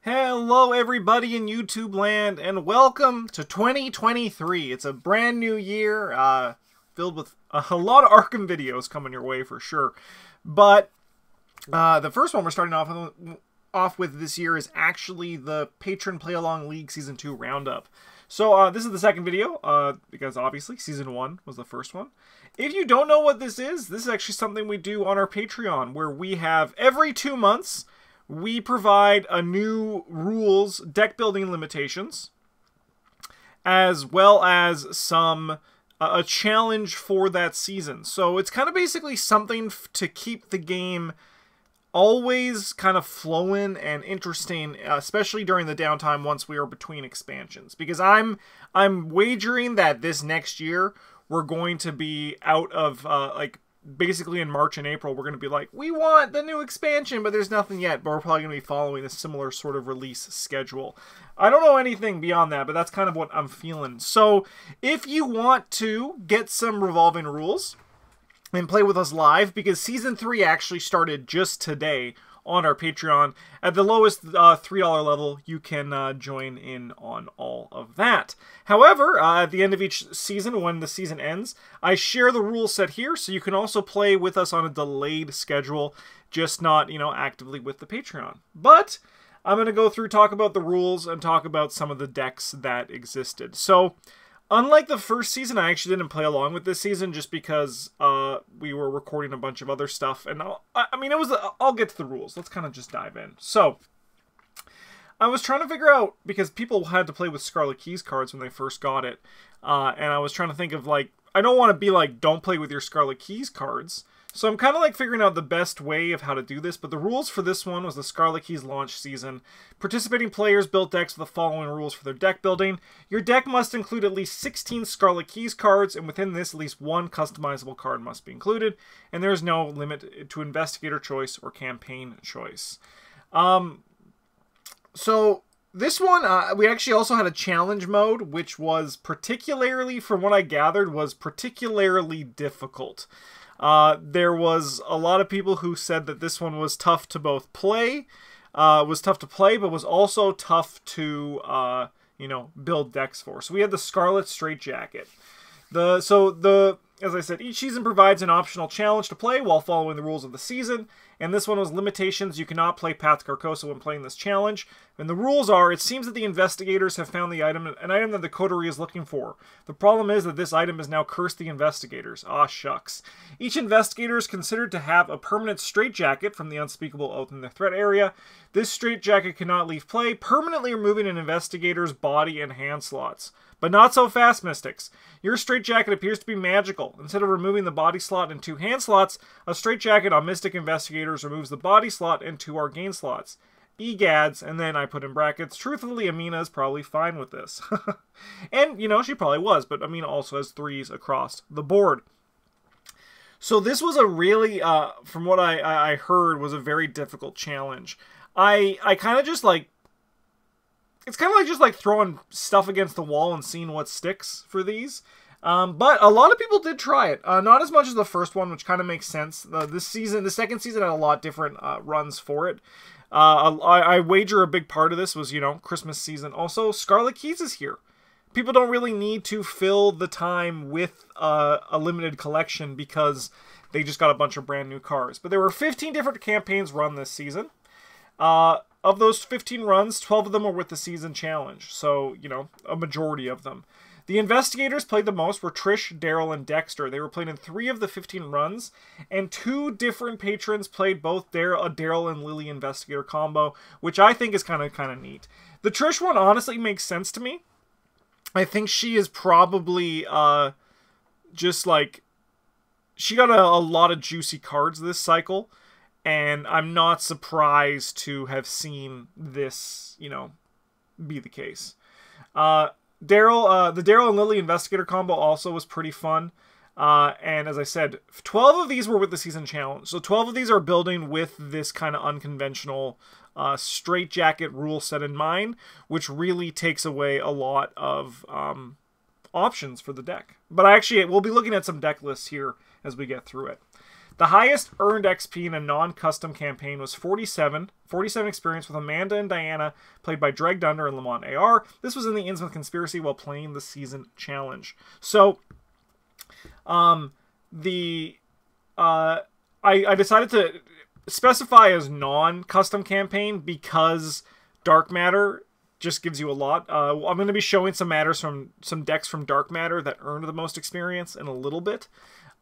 Hello everybody in YouTube land and welcome to 2023. It's a brand new year filled with a lot of Arkham videos coming your way for sure. But the first one we're starting off with this year is actually the Patron Playalong League Season 2 Roundup. So this is the second video because obviously Season 1 was the first one. If you don't know what this is actually something we do on our Patreon where we have every 2 months we provide a new rules, deck building limitations, as well as some a challenge for that season. So it's kind of basically something to keep the game always kind of flowing and interesting, especially during the downtime once we are between expansions. Because I'm wagering that this next year we're going to be out of basically in March and April, we're going to be like, we want the new expansion, but there's nothing yet. But we're probably going to be following a similar sort of release schedule. I don't know anything beyond that, but that's kind of what I'm feeling. So if you want to get some revolving rules and play with us live, because Season 3 actually started just today on our Patreon. At the lowest $3 level, you can join in on all of that. However, at the end of each season, when the season ends, I share the rule set here, so you can also play with us on a delayed schedule, just not, actively with the Patreon. But I'm going to go through, talk about the rules, and talk about some of the decks that existed. So, unlike the first season, I actually didn't play along with this season just because we were recording a bunch of other stuff. And I'll get to the rules. Let's kind of just dive in. So, I was trying to figure out, because people had to play with Scarlet Keys cards when they first got it. And I was trying to think of, I don't want to be like, don't play with your Scarlet Keys cards. So I'm kind of figuring out the best way of how to do this, but the rules for this one was the Scarlet Keys launch season. Participating players built decks with the following rules for their deck building. Your deck must include at least 16 Scarlet Keys cards, and within this, at least one customizable card must be included, and there is no limit to investigator choice or campaign choice. So this one, we actually also had a challenge mode, which was particularly, from what I gathered, was particularly difficult. There was a lot of people who said that this one was tough to both play, but was also tough to, build decks for. So we had the Scarlet Straitjacket. As I said, each season provides an optional challenge to play while following the rules of the season, and this one was limitations. You cannot play Path to Carcosa when playing this challenge. And the rules are, it seems that the investigators have found an item that the coterie is looking for. The problem is that this item has now cursed the investigators. Ah, shucks. Each investigator is considered to have a permanent straitjacket from the unspeakable oath in the threat area. This straitjacket cannot leave play, permanently removing an investigator's body and hand slots. But not so fast, Mystics. Your straitjacket appears to be magical. Instead of removing the body slot and 2 hand slots, a straitjacket on Mystic Investigators removes the body slot and 2 arcane slots. Egads, and then I put in brackets, truthfully, Amina is probably fine with this. And, she probably was, but Amina also has 3s across the board. So this was a really, from what I heard, was a very difficult challenge. I kind of just it's kind of just like throwing stuff against the wall and seeing what sticks for these. But a lot of people did try it. Not as much as the first one, which kind of makes sense. The second season had a lot different runs for it. I wager a big part of this was, Christmas season. Also, Scarlet Keys is here. People don't really need to fill the time with a limited collection because they just got a bunch of brand new cards. But there were 15 different campaigns run this season. Of those 15 runs, 12 of them were with the season challenge. So, a majority of them. The investigators played the most were Trish, Daryl, and Dexter. They were played in 3 of the 15 runs, and 2 different patrons played both Daryl and Lily investigator combo, which I think is kind of neat. The Trish one honestly makes sense to me. I think she is probably she got a lot of juicy cards this cycle. And I'm not surprised to have seen this, be the case. The Daryl and Lily Investigator combo also was pretty fun. And as I said, 12 of these were with the season challenge. So 12 of these are building with this kind of unconventional straitjacket rule set in mind, which really takes away a lot of options for the deck. But we'll be looking at some deck lists here as we get through it. The highest earned XP in a non-custom campaign was 47. 47 experience with Amanda and Diana, played by Dreg Dunder and Lamont AR. This was in the Innsmouth Conspiracy while playing the season challenge. So, I decided to specify as non-custom campaign because Dark Matter just gives you a lot. I'm going to be showing some decks from Dark Matter that earned the most experience in a little bit.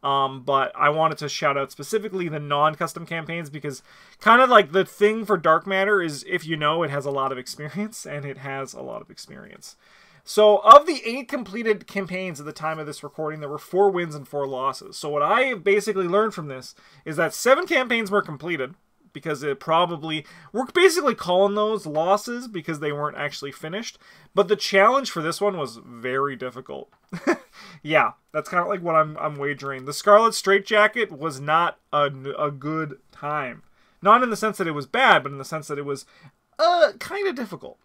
But I wanted to shout out specifically the non-custom campaigns because kind of like the thing for Dark Matter is, if you know, it has a lot of experience, and it has a lot of experience. So of the 8 completed campaigns at the time of this recording, there were 4 wins and 4 losses. So what I basically learned from this is that 7 campaigns were completed, because we're basically calling those losses because they weren't actually finished. But the challenge for this one was very difficult. Yeah, that's kind of like what I'm wagering. The Scarlet Straitjacket was not a good time. Not in the sense that it was bad, but in the sense that it was kind of difficult.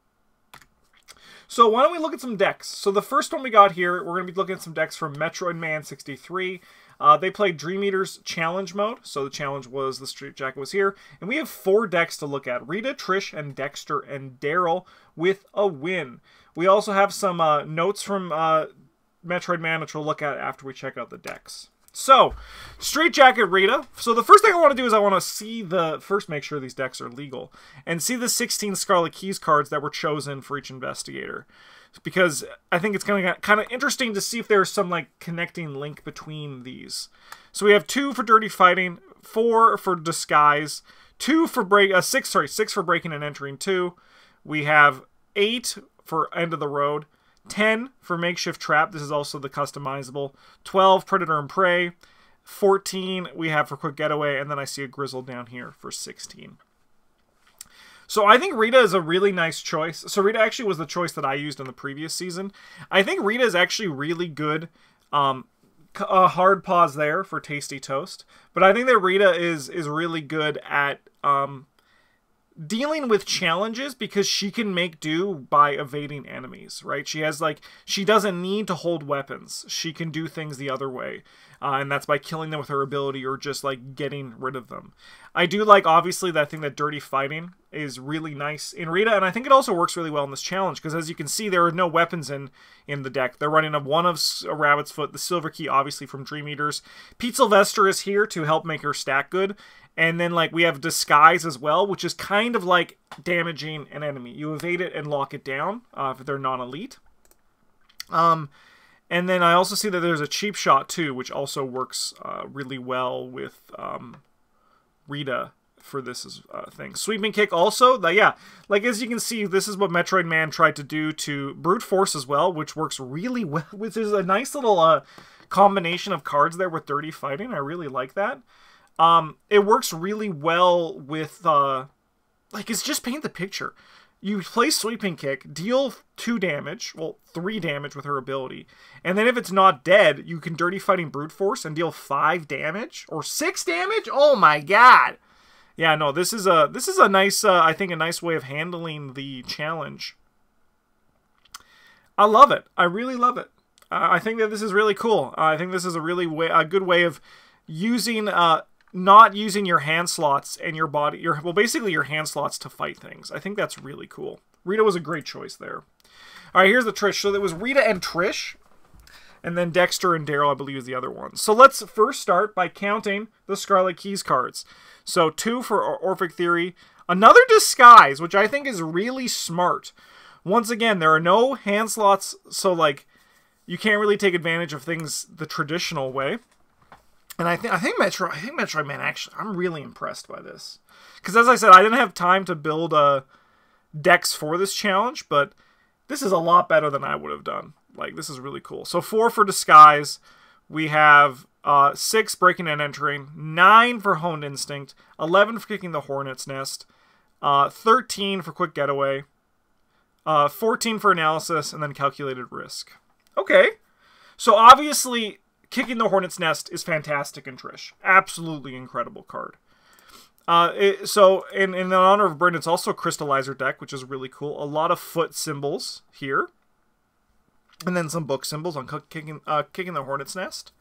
So why don't we look at some decks? So the first one we got here, we're going to be looking at some decks from Metroid Man 63. They played Dream Eater's challenge mode, so the challenge was the Straitjacket was here. And we have 4 decks to look at: Rita, Trish, and Dexter, and Daryl with a win. We also have some notes from Metroid Man, which we'll look at after we check out the decks. So, Straitjacket Rita. So the first thing I want to do is I want to see first make sure these decks are legal, and see the 16 Scarlet Keys cards that were chosen for each investigator. Because I think it's kind of interesting to see if there's some like connecting link between these. So we have 2 for Dirty Fighting, 4 for Disguise, 6 for Breaking and Entering 2. We have 8 for End of the Road, 10 for Makeshift Trap. This is also the customizable. 12 Predator and Prey, 14 we have for Quick Getaway, and then I see a Grizzle down here for 16. So I think Rita is a really nice choice. So Rita actually was the choice that I used in the previous season. I think Rita is actually really good. A hard pause there for Tasty Toast. But I think that Rita is really good at dealing with challenges because she can make do by evading enemies, right? She doesn't need to hold weapons. She can do things the other way. And that's by killing them with her ability or just like getting rid of them. I do like, obviously, that I think that Dirty Fighting is really nice in Rita, and I think it also works really well in this challenge because, as you can see, there are no weapons in the deck. They're running one of a Rabbit's Foot, the Silver Key, obviously from Dream Eaters. Pete Sylvester is here to help make her stack good, and then like we have Disguise as well, which is kind of like damaging an enemy. You evade it and lock it down if they're non-elite. And then I also see that there's a Cheap Shot too, which also works really well with Rita for this thing. Sweeping Kick also, yeah, like as you can see, this is what Metroid Man tried to do to Brute Force as well, which works really well, which is a nice little combination of cards there with Dirty Fighting. I really like that. It works really well with, like, it's just paint the picture. You play Sweeping Kick, deal 2 damage, well, 3 damage with her ability, and then if it's not dead, you can Dirty Fighting Brute Force and deal 5 damage, or 6 damage? Oh my god! Yeah, no, this is a nice, I think a nice way of handling the challenge. I love it. I really love it. I think that this is really cool. I think this is a good way of using, not using your hand slots and your body, well, basically your hand slots to fight things. I think that's really cool. Rita was a great choice there. All right, here's the Trish. So there was Rita and Trish, and then Dexter and Daryl, I believe, is the other one. So let's first start by counting the Scarlet Keys cards. So 2 for Orphic Theory, another Disguise, which I think is really smart. Once again, there are no hand slots, so like you can't really take advantage of things the traditional way. And I think Metroid Man, actually, I'm really impressed by this. Because as I said, I didn't have time to build decks for this challenge, but this is a lot better than I would have done. Like, this is really cool. So 4 for Disguise. We have 6 Breaking and Entering. 9 for Honed Instinct. 11 for Kicking the Hornet's Nest. 13 for Quick Getaway. 14 for Analysis, and then Calculated Risk. Okay. So obviously, Kicking the Hornet's Nest is fantastic in Trish. Absolutely incredible card. So, in the honor of Bryn, it's also a Crystallizer deck, which is really cool. A lot of foot symbols here. And then some book symbols on Kicking the Hornet's Nest.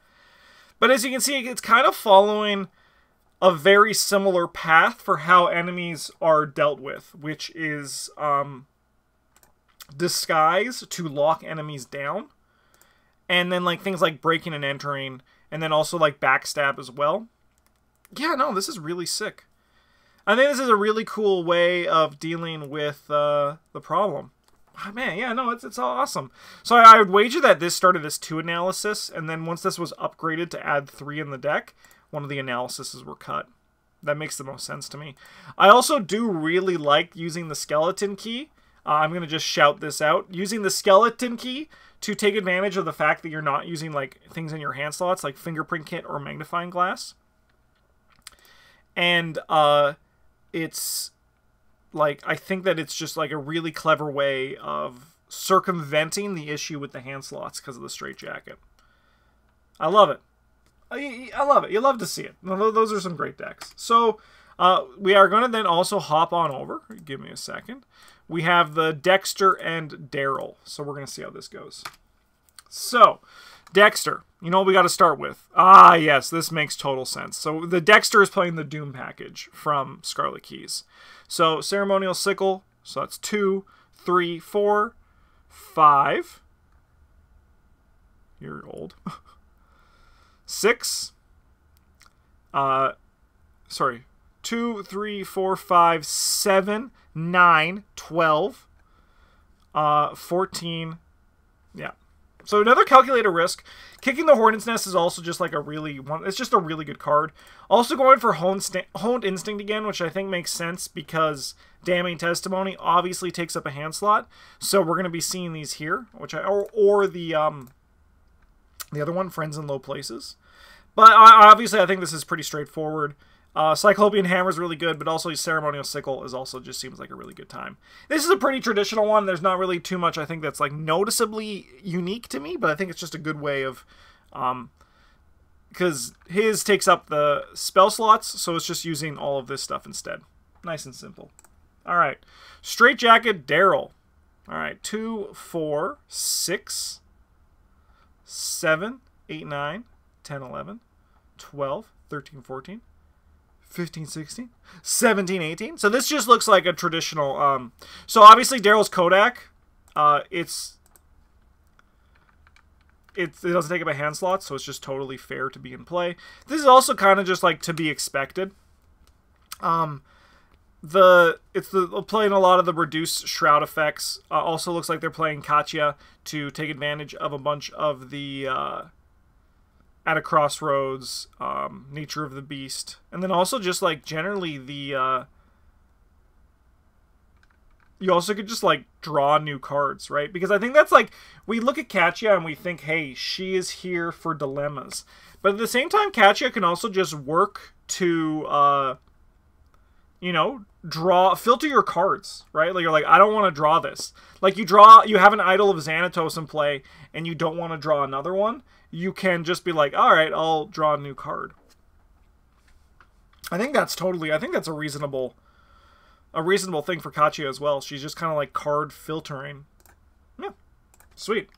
But as you can see, it's kind of following a very similar path for how enemies are dealt with, which is disguise to lock enemies down, and then like things like breaking and entering, and then also like backstab as well. Yeah, no, this is really sick. I think this is a really cool way of dealing with the problem. Oh, man, yeah, no, it's all awesome. So I would wager that this started as 2 analysis, and then once this was upgraded to add 3 in the deck, one of the analyses were cut. That makes the most sense to me. I also do really like using the skeleton key. I'm going to just shout this out. Using the skeleton key to take advantage of the fact that you're not using like things in your hand slots, like fingerprint kit or magnifying glass. And it's... like, I think that it's just like a really clever way of circumventing the issue with the hand slots because of the straitjacket. I love it. I love it. You love to see it. Those are some great decks. So, we are going to then also hop on over. Give me a second. We have the Dexter and Daryl. So, we're going to see how this goes. So, Dexter. You know what we got to start with? Ah, yes. This makes total sense. So, the Dexter is playing the Doom package from Scarlet Keys. So, Ceremonial Sickle, so that's 2, 3, 4, 5. You're old. 6. Sorry. 2, 3, 4, 5, 7, 9, 12. 14. Yeah. So another calculator risk. Kicking the Hornet's Nest is also just like a really it's just a really good card. Also going for Honed Instinct again, which I think makes sense because Damning Testimony obviously takes up a hand slot. So we're going to be seeing these here, which or the other one, Friends in Low Places. But obviously I think this is pretty straightforward. Cyclopean Hammer is really good, but also Ceremonial Sickle is also just seems like a really good time. This is a pretty traditional one. There's not really too much I think that's like noticeably unique to me, but I think it's just a good way of, because his takes up the spell slots, so it's just using all of this stuff instead. Nice and simple. All right, Straitjacket Daryl. All right, 2, 4, 6, 7, 8, 9, 10, 11, 12, 13, 14. 15, 16, 17, 18. So this just looks like a traditional... so obviously Daryl's Kodak, it doesn't take up a hand slot, so it's just totally fair to be in play. This is also kind of just like to be expected. It's playing a lot of the reduced shroud effects. Also looks like they're playing Katya to take advantage of a bunch of the... At a Crossroads, Nature of the Beast, and then also just like generally the you also could just like draw new cards, right? Because I think that's like we look at Katya and we think, hey, she is here for dilemmas, but at the same time, Katya can also just work to you know, filter your cards, right? Like you're like, I don't want to draw this. Like you have an Idol of Xanatos in play, and you don't want to draw another one. You can just be like, all right, I'll draw a new card. I think that's a reasonable thing for Katya as well. She's just kind of like card filtering. Yeah, sweet.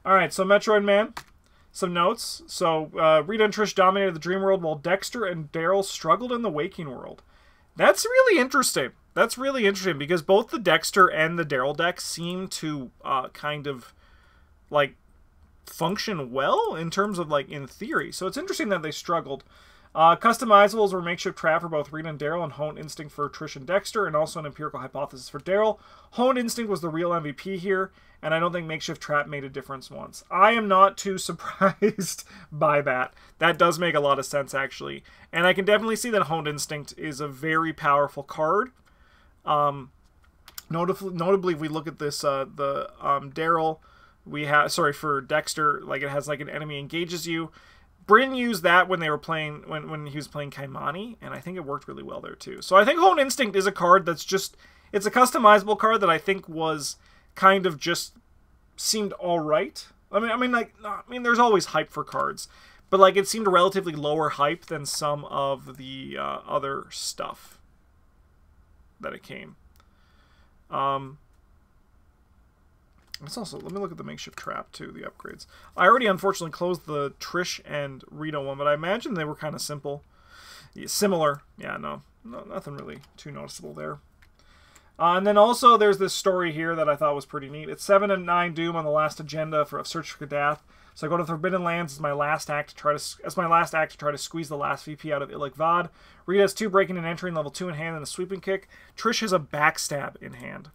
All right, so Metroid Man, some notes. So Rita and Trish dominated the Dream World while Dexter and Daryl struggled in the Waking World. That's really interesting. That's really interesting because both the Dexter and the Daryl decks seem to kind of like function well in terms of like in theory. So it's interesting that they struggled. Customizables were Makeshift Trap for both Rita and Daryl, and Honed Instinct for Trish and Dexter, and also an Empirical Hypothesis for Daryl. Honed Instinct was the real MVP here, and I don't think Makeshift Trap made a difference once. I am not too surprised by that. That does make a lot of sense, actually. And I can definitely see that Honed Instinct is a very powerful card. Notably, if we look at this, Daryl, we have, sorry, for Dexter, like it has like an enemy engages you. Bryn used that when they were playing, when he was playing Kaimani, and I think it worked really well there too. So I think Honed Instinct is a card that's just, it's a customizable card that I think was kind of just seemed alright. I mean, there's always hype for cards, but like it seemed relatively lower hype than some of the other stuff that it came. It's also, let me look at the Makeshift Trap too, the upgrades. I already unfortunately closed the Trish and Rita one, but I imagine they were kind of simple. Similar. Yeah, no, nothing really too noticeable there. And then also there's this story here that I thought was pretty neat. It's 7 and 9 Doom on the last agenda of Search for Kadath. So I go to the Forbidden Lands as my last act to try to squeeze the last VP out of Illik Vad. Rita has 2 breaking and entering, level 2 in hand, and a sweeping kick. Trish has a backstab in hand.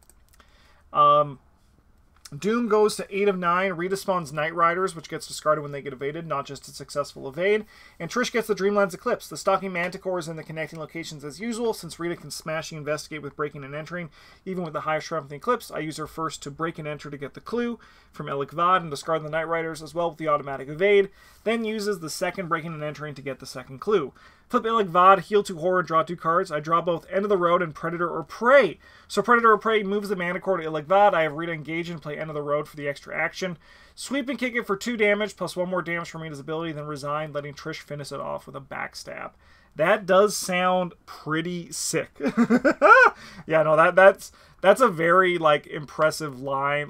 Doom goes to 8 of 9. Rita spawns Night Riders, which gets discarded when they get evaded, not just a successful evade. And Trish gets the Dreamlands Eclipse. The Stalking Manticore is in the connecting locations as usual. Since Rita can smashing investigate with breaking and entering, even with the highest shroud from the Eclipse, I use her first to break and enter to get the clue from Illik Vad and discard the Night Riders as well with the automatic evade. Then uses the second breaking and entering to get the second clue. Flip Illik Vad, heal 2 horror, draw 2 cards. I draw both End of the Road and Predator or Prey. So Predator or Prey moves the Manticore to Illik Vad. I have Rita engage and play End of the Road for the extra action. Sweep and kick it for 2 damage, plus 1 more damage from Rita's ability, then resign, letting Trish finish it off with a backstab. That does sound pretty sick. Yeah, no, that's a very, like, impressive line,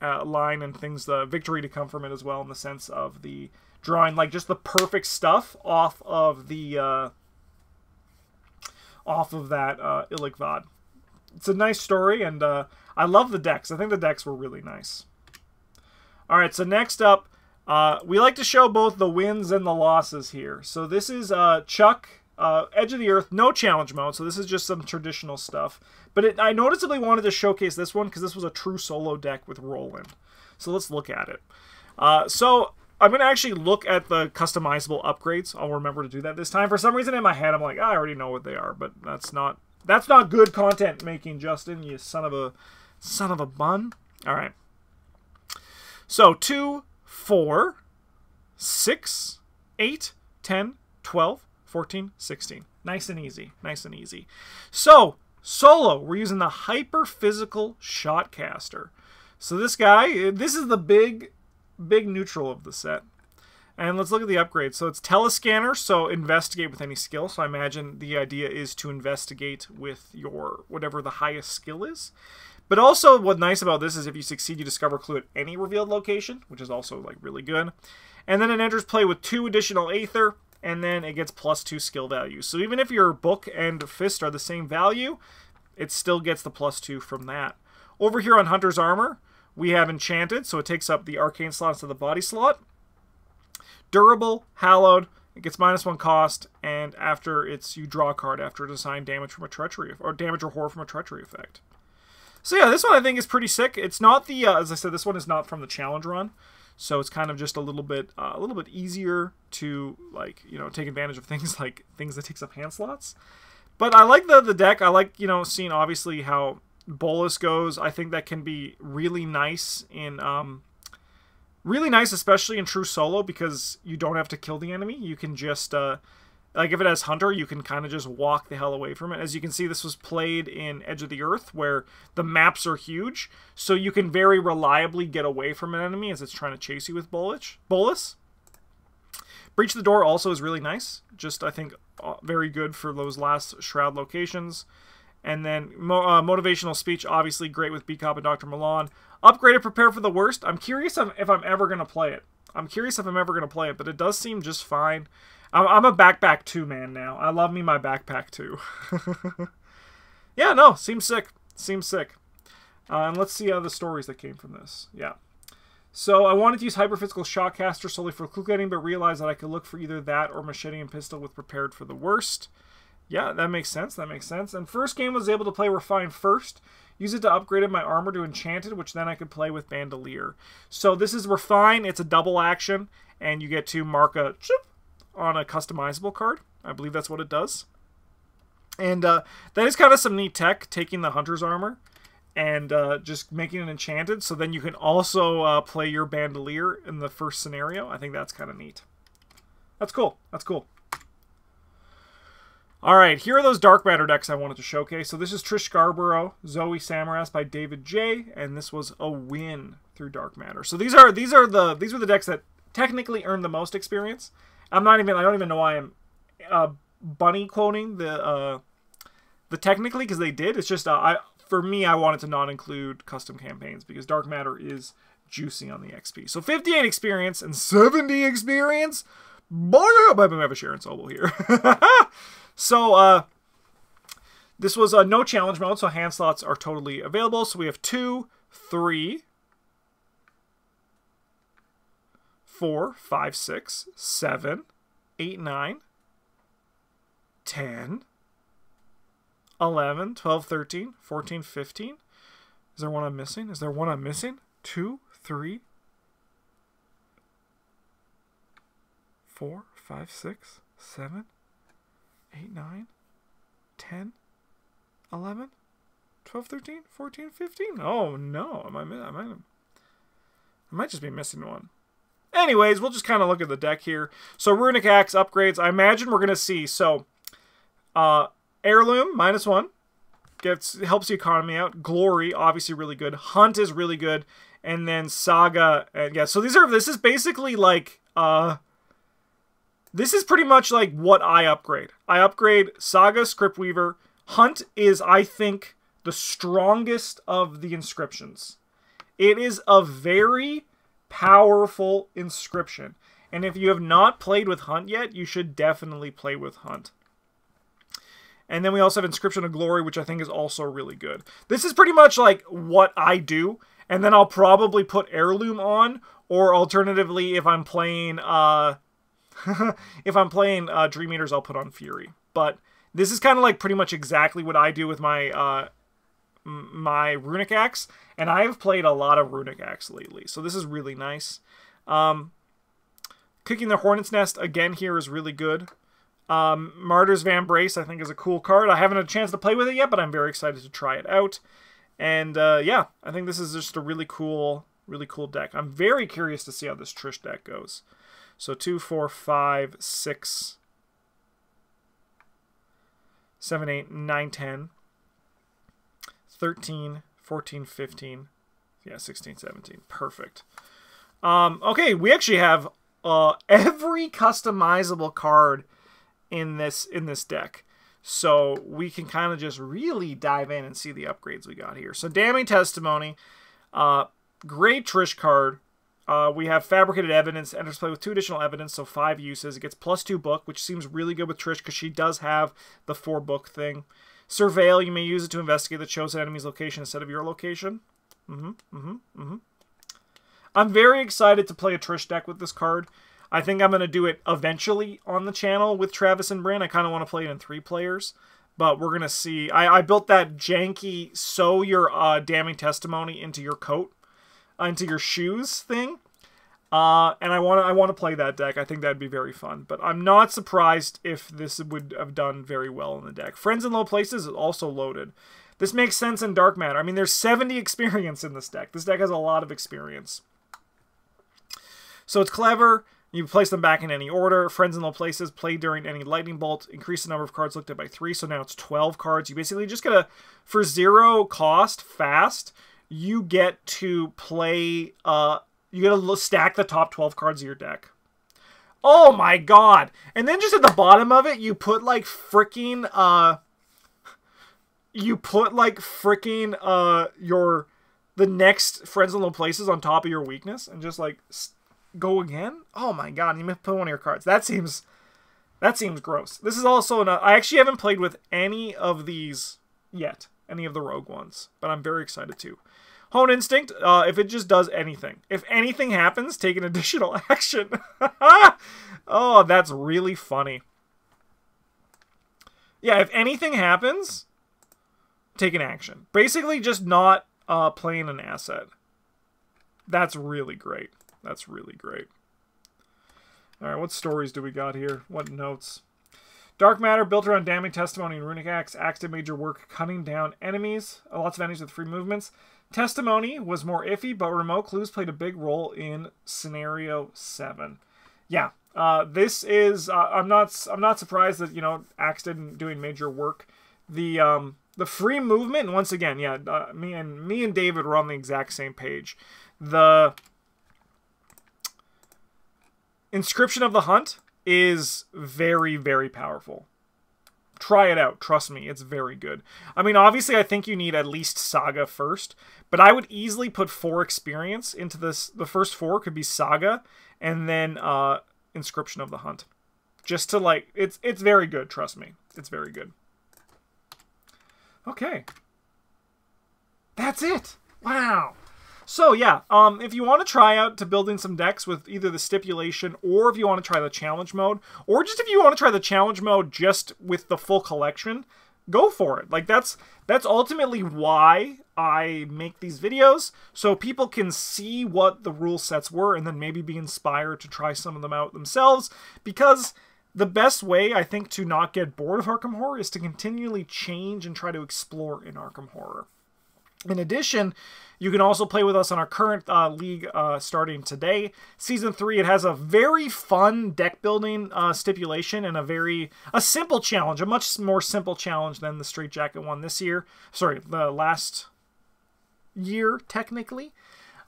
line and things, the victory to come from it as well, in the sense of the drawing, like, just the perfect stuff off of the that Illik Vad. It's a nice story, and I love the decks. I think the decks were really nice. All right, so next up, we like to show both the wins and the losses here. So this is Chuck, Edge of the Earth, no challenge mode, so this is just some traditional stuff. But I noticeably wanted to showcase this one because this was a true solo deck with Roland. So let's look at it. So I'm going to actually look at the customizable upgrades. I'll remember to do that this time. For some reason in my head, I'm like, I already know what they are, but that's not good content making, Justin, you son of a bun. All right. So 2, 4, 6, 8, 10, 12, 14, 16. Nice and easy. Nice and easy. So, solo, we're using the Hyper Physical Shotcaster. So this guy, this is the big neutral of the set. And let's look at the upgrades. So it's Telescanner, so investigate with any skill. So I imagine the idea is to investigate with your whatever the highest skill is. But also what's nice about this is if you succeed, you discover a clue at any revealed location, which is also like really good. And then it enters play with 2 additional Aether, and then it gets +2 skill values. So even if your Book and Fist are the same value, it still gets the +2 from that. Over here on Hunter's Armor, we have Enchanted, so it takes up the Arcane slot instead of the Body slot. Durable, Hallowed, it gets -1 cost, and after you draw a card after it's assigned damage from a treachery, or damage or horror from a treachery effect. So yeah, this one I think is pretty sick. It's not the, as I said, this one is not from the challenge run, so it's kind of just a little bit easier to, like, you know, take advantage of things like things that takes up hand slots. But I like the deck. I like, you know, seeing obviously how Bolus goes. I think that can be really nice in, especially in true solo, because you don't have to kill the enemy. You can just, like if it has Hunter, you can kind of just walk the hell away from it. As you can see, this was played in Edge of the Earth, where the maps are huge, so you can very reliably get away from an enemy as it's trying to chase you with Bolus. Breach the Door also is really nice. Just, I think, very good for those last Shroud locations. And then Motivational Speech, obviously great with B-Cop and Dr. Milan. Upgraded Prepare for the Worst. I'm curious if I'm ever going to play it. But it does seem just fine. I'm a Backpack 2 man now. I love me my Backpack 2. Yeah, no, seems sick. And let's see the stories that came from this. Yeah. So I wanted to use Hyperphysical Shotcaster solely for clue getting, but realized that I could look for either that or Machete and Pistol with Prepared for the Worst. Yeah, that makes sense. And first game was able to play Refine first. Use it to upgrade my armor to Enchanted, which then I could play with Bandolier. So this is Refine. It's a double action, and you get to mark a chip on a customizable card. I believe that's what it does. And that is kind of some neat tech, taking the Hunter's Armor and just making it Enchanted, so then you can also play your Bandolier in the first scenario. I think that's kind of neat. That's cool. Alright, here are those Dark Matter decks I wanted to showcase. So this is Trish Scarborough, Zoe Samaras by David J, and this was a win through Dark Matter. So these were the decks that technically earned the most experience. I don't even know why I'm bunny quoting the technically, because they did. It's just for me, I wanted to not include custom campaigns because Dark Matter is juicy on the XP. So 58 experience and 70 experience. Boy, I might have a Sharon Sobel here. So, this was no challenge mode, so hand slots are totally available. So we have 2, 3, 4, 5, 6, 7, 8, 9, 10, 11, 12, 13, 14, 15. Is there one I'm missing? Is there one I'm missing? 2, 3, 4, 5, 6, 7, 8, 9, 10, 11, 12, 13, 14, 15. Oh no, I might just be missing one. Anyways, we'll just kind of look at the deck here. So Runic Axe upgrades, I imagine we're going to see. So Heirloom, -1. Helps the economy out. Glory, obviously really good. Hunt is really good. And then Saga, and yeah, so this is basically like, this is pretty much like what I upgrade. I upgrade Saga, Scriptweaver. Hunt is, I think, the strongest of the inscriptions. It is a very powerful inscription. And if you have not played with Hunt yet, you should definitely play with Hunt. And then we also have Inscription of Glory, which I think is also really good. This is pretty much like what I do. And then I'll probably put Heirloom on, or alternatively, if I'm playing Dream Eaters, I'll put on Fury. But this is kind of like pretty much exactly what I do with my my Runic Axe, and I have played a lot of Runic Axe lately, so this is really nice. Kicking the Hornet's Nest again here is really good. Martyr's Van Brace I think is a cool card. I haven't had a chance to play with it yet, but I'm very excited to try it out. And yeah, I think this is just a really cool deck. I'm very curious to see how this Trish deck goes. So 2, 4, 5, 6, 7, 8, 9, 10, 13, 14, 15, yeah, 16, 17. Perfect. Okay, we actually have every customizable card in this deck. So we can kind of just really dive in and see the upgrades we got here. So Damning Testimony, great Trish card. We have Fabricated Evidence, enters play with 2 additional evidence, so 5 uses. It gets +2 book, which seems really good with Trish because she does have the 4 book thing. Surveil, you may use it to investigate the chosen enemy's location instead of your location. I'm very excited to play a Trish deck with this card. I think I'm going to do it eventually on the channel with Travis and Bryn. I kind of want to play it in 3 players, but we're going to see. I built that janky sew your Damning Testimony into your coat, into your shoes thing. And I want to play that deck. I think that'd be very fun. But I'm not surprised if this would have done very well in the deck. Friends in Low Places is also loaded. This makes sense in Dark Matter. I mean, there's 70 experience in this deck. This deck has a lot of experience. So it's clever. You place them back in any order. Friends in Low Places, play during any Lightning Bolt. Increase the number of cards looked at by 3. So now it's 12 cards. You basically just gotta, for 0 cost, fast, you get to play... you gotta stack the top 12 cards of your deck. Oh my god! And then just at the bottom of it, you put like freaking, the next Friends in Low Places on top of your weakness, and just like go again. Oh my god! You may put one of your cards. That seems gross. This is also I actually haven't played with any of these yet, any of the rogue ones, but I'm very excited to. Hone Instinct, if it just does anything. If anything happens, take an additional action. Oh, that's really funny. Yeah, if anything happens, take an action. Basically, just not playing an asset. That's really great. That's really great. Alright, what stories do we got here? What notes? Dark Matter, built around Damning Testimony and Runic Axe. Axe did major work cutting down enemies. Lots of enemies with free movements. Testimony was more iffy, but remote clues played a big role in Scenario 7. Yeah, this is... I'm not surprised that, you know, Axe didn't doing major work. The free movement, and once again, yeah, me and David were on the exact same page. The Inscription of the Hunt is very, very powerful. Try it out. Trust me, it's very good. I mean, obviously, I think you need at least Saga first, but I would easily put 4 experience into this. The first 4 could be Saga, and then Inscription of the Hunt. Just to, like, it's very good, trust me. It's very good. Okay. That's it. Wow. So yeah, if you want to try out to building some decks with either the stipulation, or if you want to try the challenge mode, or just if you want to try the challenge mode just with the full collection, go for it. Like that's ultimately why I make these videos, so people can see what the rule sets were and then maybe be inspired to try some of them out themselves, because the best way, I think, to not get bored of Arkham Horror is to continually change and try to explore in Arkham Horror. In addition, you can also play with us on our current league starting today. Season 3, it has a very fun deck building stipulation and a simple challenge, a much more simple challenge than the Straight Jacket one this year. Sorry, the last year, technically.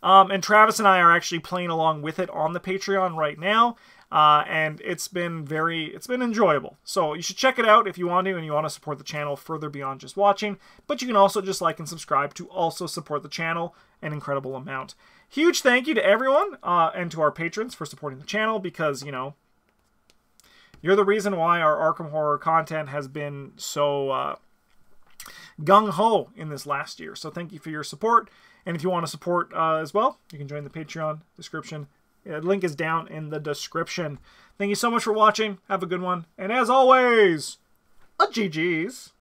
And Travis and I are actually playing along with it on the Patreon right now. And it's been enjoyable. So you should check it out if you want to, and you want to support the channel further beyond just watching. But you can also just like and subscribe to also support the channel an incredible amount. Huge thank you to everyone and to our patrons for supporting the channel, because, you know, you're the reason why our Arkham Horror content has been so gung-ho in this last year. So thank you for your support. And if you want to support as well, you can join the Patreon description. The link is down in the description. Thank you so much for watching. Have a good one. And as always, a GG's.